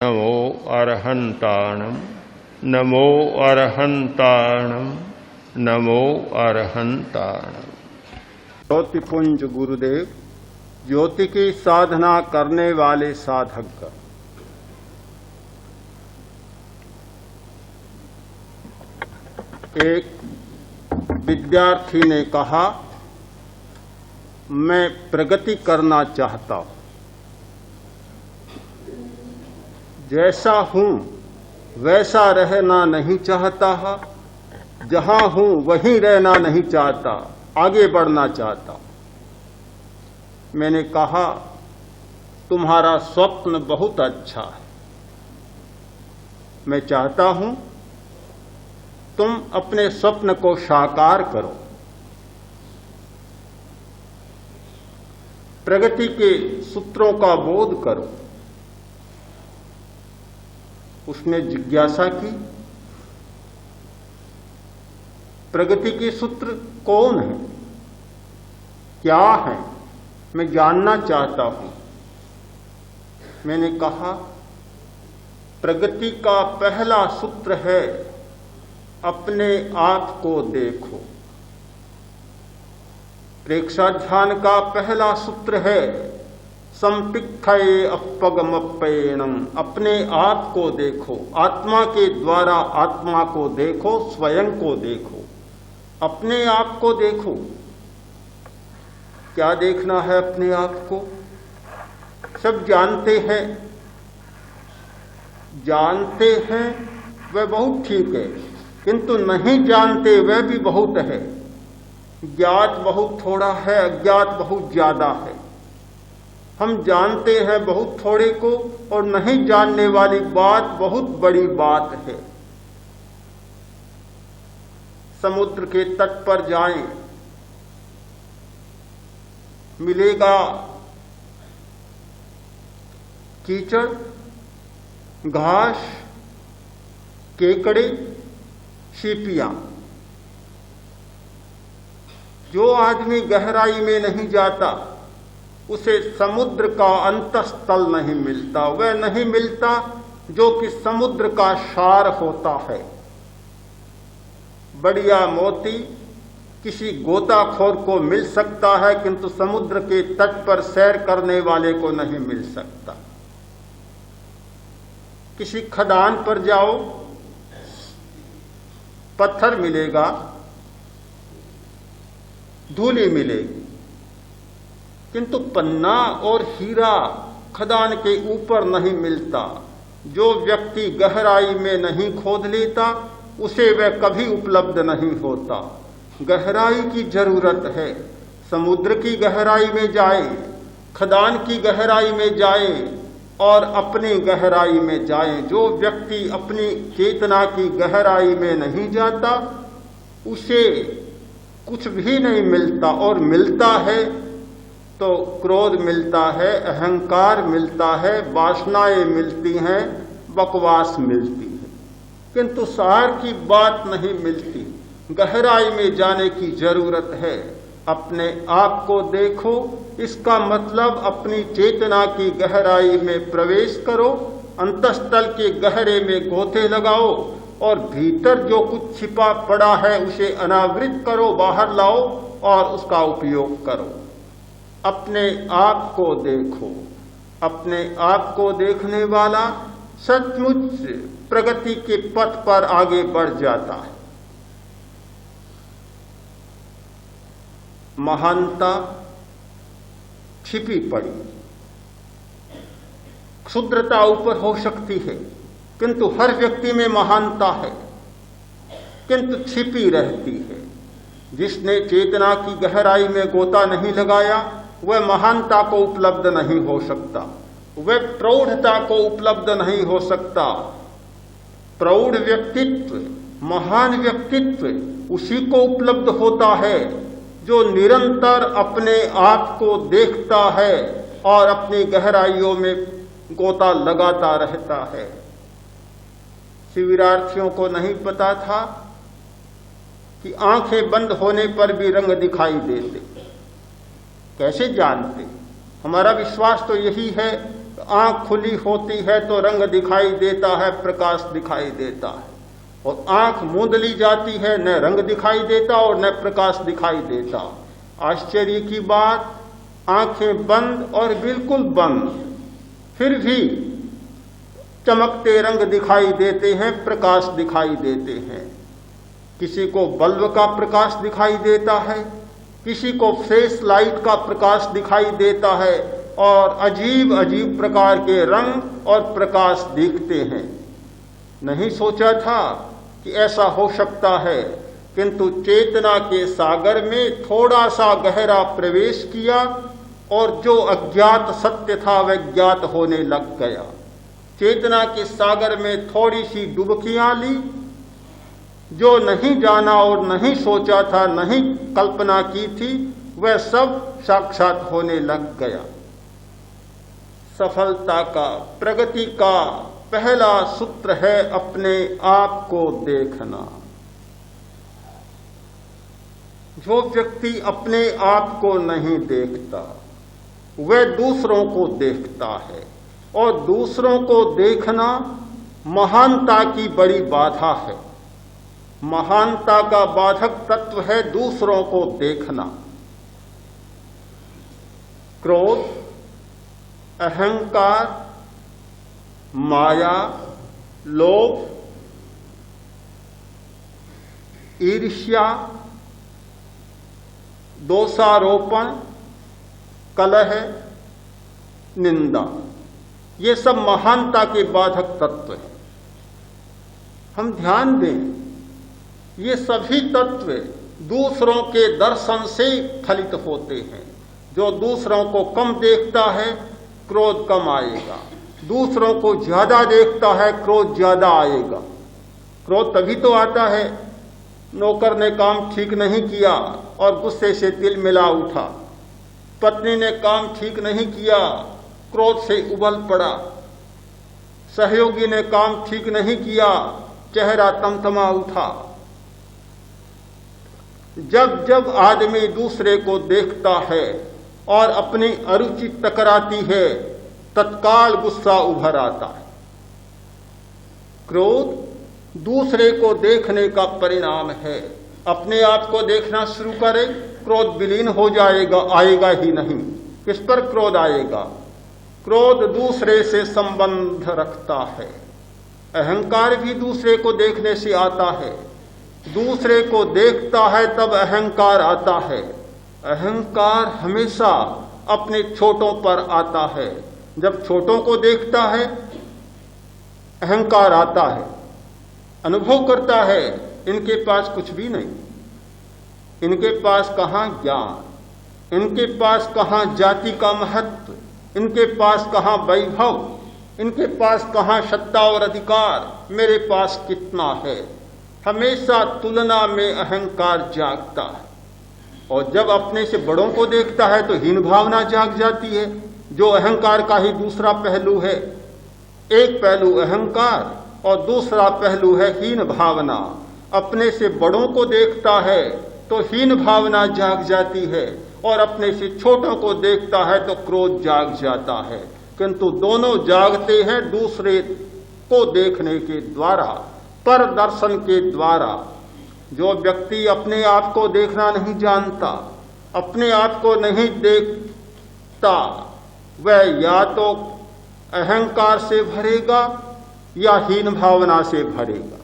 नमो अरहंताणम नमो अरहंताणम नमो अरहंताणम। ज्योतिपुंज गुरुदेव, ज्योति की साधना करने वाले साधक। एक विद्यार्थी ने कहा, मैं प्रगति करना चाहता हूं, जैसा हूं वैसा रहना नहीं चाहता, जहां हूं वहीं रहना नहीं चाहता, आगे बढ़ना चाहता। मैंने कहा, तुम्हारा स्वप्न बहुत अच्छा है। मैं चाहता हूं तुम अपने स्वप्न को साकार करो। प्रगति के सूत्रों का बोध करो। उसने जिज्ञासा की, प्रगति के सूत्र कौन है, क्या है, मैं जानना चाहता हूं। मैंने कहा, प्रगति का पहला सूत्र है, अपने आप को देखो। प्रेक्षा ध्यान का पहला सूत्र है, संपिक्षये अपगमप्येनम, अपने आप को देखो। आत्मा के द्वारा आत्मा को देखो, स्वयं को देखो, अपने आप को देखो। क्या देखना है अपने आप को? सब जानते हैं, जानते हैं वह बहुत ठीक है, किंतु नहीं जानते वह भी बहुत है। ज्ञात बहुत थोड़ा है, अज्ञात बहुत ज्यादा है। हम जानते हैं बहुत थोड़े को, और नहीं जानने वाली बात बहुत बड़ी बात है। समुद्र के तट पर जाएं, मिलेगा कीचड़, घास, केकड़े, सीपियां। जो आदमी गहराई में नहीं जाता, उसे समुद्र का अंतस्थल नहीं मिलता। वह नहीं मिलता जो कि समुद्र का सार होता है। बढ़िया मोती किसी गोताखोर को मिल सकता है, किंतु समुद्र के तट पर सैर करने वाले को नहीं मिल सकता। किसी खदान पर जाओ, पत्थर मिलेगा, धूली मिलेगी, किंतु पन्ना और हीरा खदान के ऊपर नहीं मिलता। जो व्यक्ति गहराई में नहीं खोद लेता, उसे वह कभी उपलब्ध नहीं होता। गहराई की जरूरत है। समुद्र की गहराई में जाए, खदान की गहराई में जाए और अपनी गहराई में जाए। जो व्यक्ति अपनी चेतना की गहराई में नहीं जाता, उसे कुछ भी नहीं मिलता। और मिलता है तो क्रोध मिलता है, अहंकार मिलता है, वासनाएं मिलती हैं, बकवास मिलती है, किंतु सार की बात नहीं मिलती। गहराई में जाने की जरूरत है। अपने आप को देखो, इसका मतलब अपनी चेतना की गहराई में प्रवेश करो, अंतस्थल के गहरे में गोते लगाओ और भीतर जो कुछ छिपा पड़ा है उसे अनावृत करो, बाहर लाओ और उसका उपयोग करो। अपने आप को देखो। अपने आप को देखने वाला सचमुच प्रगति के पथ पर आगे बढ़ जाता है। महानता छिपी पड़ी, क्षुद्रता ऊपर हो सकती है, किंतु हर व्यक्ति में महानता है, किंतु छिपी रहती है। जिसने चेतना की गहराई में गोता नहीं लगाया, वह महानता को उपलब्ध नहीं हो सकता, वह प्रौढ़ता को उपलब्ध नहीं हो सकता। प्रौढ़ व्यक्तित्व, महान व्यक्तित्व उसी को उपलब्ध होता है जो निरंतर अपने आप को देखता है और अपनी गहराइयों में गोता लगाता रहता है। शिविरार्थियों को नहीं पता था कि आंखें बंद होने पर भी रंग दिखाई देते। कैसे जानते? हमारा विश्वास तो यही है आंख खुली होती है तो रंग दिखाई देता है, प्रकाश दिखाई देता है, और आंख मूंद ली जाती है, न रंग दिखाई देता और न प्रकाश दिखाई देता। आश्चर्य की बात, आंखें बंद और बिल्कुल बंद, फिर भी चमकते रंग दिखाई देते हैं, प्रकाश दिखाई देते हैं। किसी को बल्ब का प्रकाश दिखाई देता है, किसी को फ्लैश लाइट का प्रकाश दिखाई देता है, और अजीब अजीब प्रकार के रंग और प्रकाश दिखते हैं। नहीं सोचा था कि ऐसा हो सकता है, किंतु चेतना के सागर में थोड़ा सा गहरा प्रवेश किया और जो अज्ञात सत्य था वह ज्ञात होने लग गया। चेतना के सागर में थोड़ी सी डुबकियां ली, जो नहीं जाना और नहीं सोचा था, नहीं कल्पना की थी, वह सब साक्षात होने लग गया। सफलता का, प्रगति का पहला सूत्र है अपने आप को देखना। जो व्यक्ति अपने आप को नहीं देखता वह दूसरों को देखता है, और दूसरों को देखना महानता की बड़ी बाधा है। महानता का बाधक तत्व है दूसरों को देखना। क्रोध, अहंकार, माया, लोभ, ईर्ष्या, दोषारोपण, कलह, निंदा, ये सब महानता के बाधक तत्व हैं। हम ध्यान दें, ये सभी तत्व दूसरों के दर्शन से फलित होते हैं। जो दूसरों को कम देखता है क्रोध कम आएगा, दूसरों को ज्यादा देखता है क्रोध ज्यादा आएगा। क्रोध तभी तो आता है, नौकर ने काम ठीक नहीं किया और गुस्से से तिल मिला उठा, पत्नी ने काम ठीक नहीं किया, क्रोध से उबल पड़ा, सहयोगी ने काम ठीक नहीं किया, चेहरा तमतमा उठा। जब जब आदमी दूसरे को देखता है और अपनी अरुचि टकराती है, तत्काल गुस्सा उभर आता है। क्रोध दूसरे को देखने का परिणाम है। अपने आप को देखना शुरू करे, क्रोध विलीन हो जाएगा, आएगा ही नहीं। किस पर क्रोध आएगा? क्रोध दूसरे से संबंध रखता है। अहंकार भी दूसरे को देखने से आता है। दूसरे को देखता है तब अहंकार आता है। अहंकार हमेशा अपने छोटों पर आता है। जब छोटों को देखता है अहंकार आता है, अनुभव करता है इनके पास कुछ भी नहीं, इनके पास कहाँ ज्ञान, इनके पास कहाँ जाति का महत्व, इनके पास कहाँ वैभव, इनके पास कहाँ सत्ता और अधिकार, मेरे पास कितना है। हमेशा तुलना में अहंकार जागता है। और जब अपने से बड़ों को देखता है तो हीन भावना जाग जाती है, जो अहंकार का ही दूसरा पहलू है। एक पहलू अहंकार और दूसरा पहलू है हीन भावना। अपने से बड़ों को देखता है तो हीन भावना जाग जाती है, और अपने से छोटों को देखता है तो क्रोध जाग जाता है। किंतु दोनों जागते हैं दूसरे को देखने के द्वारा, पर दर्शन के द्वारा। जो व्यक्ति अपने आप को देखना नहीं जानता, अपने आप को नहीं देखता, वह या तो अहंकार से भरेगा या हीन भावना से भरेगा।